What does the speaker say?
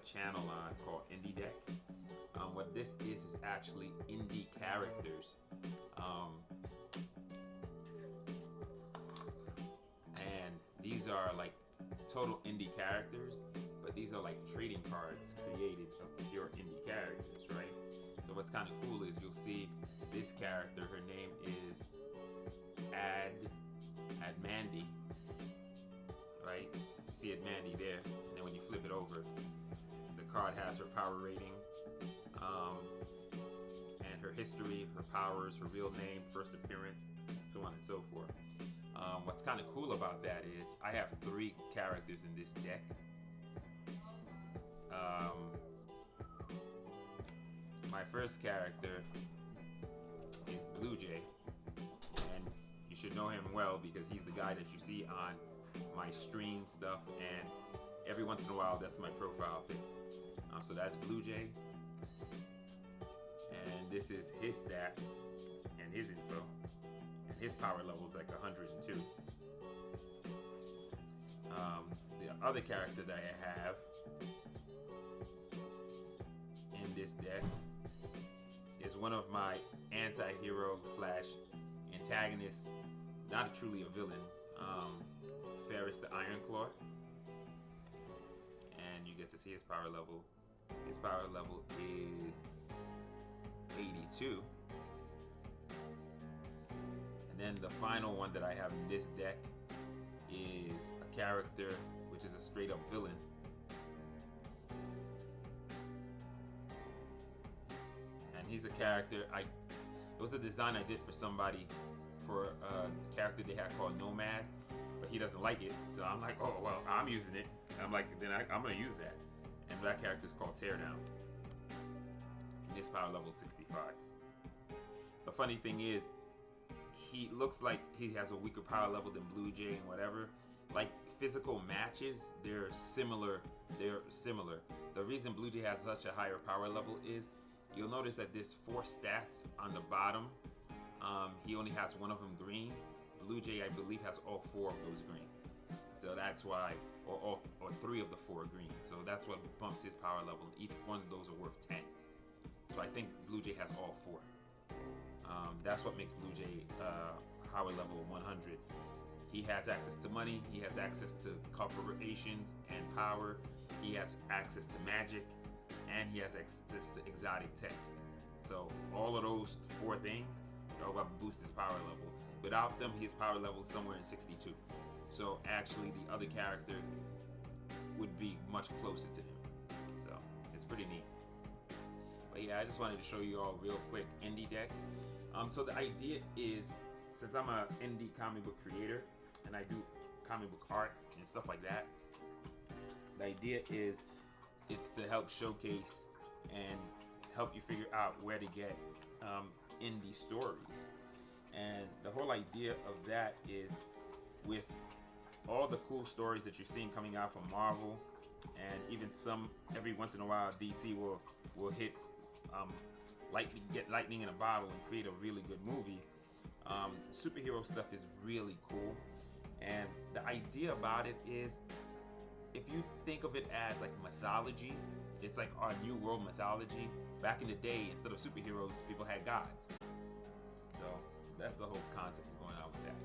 channel on called Indie Deck. What this is actually indie characters. And these are like total indie characters, but these are like trading cards created of pure indie characters, right? So what's kind of cool is you'll see this character, her name is Admandy, right? See Admandy there, and then when you flip it over, the card has her power rating, and her history, her powers, her real name, first appearance, so on and so forth. What's kind of cool about that is I have 3 characters in this deck. My first character is Blue Jay, and you should know him well because he's the guy that you see on my stream stuff, and every once in a while that's my profile pic. So that's Blue Jay, and this is his stats and his info, and his power level is like 102. The other character that I have in this deck is one of my anti-hero slash antagonists, not truly a villain, Ferris the Ironclaw, and you get to see his power level. His power level is 82. And then the final one that I have in this deck is a character which is a straight up villain. And he's a character, it was a design I did for somebody for a character they had called Nomad, but he doesn't like it. So I'm like, oh, well, I'm using it. And I'm like, then I'm going to use that. And that character is called Teardown. And his power level is 65. The funny thing is, he looks like he has a weaker power level than Blue Jay and whatever. Like physical matches, they're similar. The reason Blue Jay has such a higher power level is you'll notice that there's 4 stats on the bottom. He only has 1 of them green. Blue Jay, I believe, has all 4 of those green. So that's why, or 3 of the 4 green. So that's what bumps his power level. Each one of those are worth 10. So I think Blue Jay has all 4. That's what makes Blue Jay power level 100. He has access to money. He has access to corporations and power. He has access to magic, and he has access to exotic tech. So all of those 4 things are what boost his power level. Without them, his power level is somewhere in 62. So actually, the other character would be much closer to him. So it's pretty neat. But yeah, I just wanted to show you all real quick indie deck. So the idea is, since I'm an indie comic book creator and I do comic book art and stuff like that, the idea is it's to help showcase and help you figure out where to get indie stories. And the whole idea of that is, with all the cool stories that you're seeing coming out from Marvel, and even some every once in a while DC will hit get lightning in a bottle and create a really good movie. Superhero stuff is really cool, and the idea about it is, if you think of it as like mythology, it's like our new world mythology. Back in the day, instead of superheroes, people had gods. So that's the whole concept is going on with that.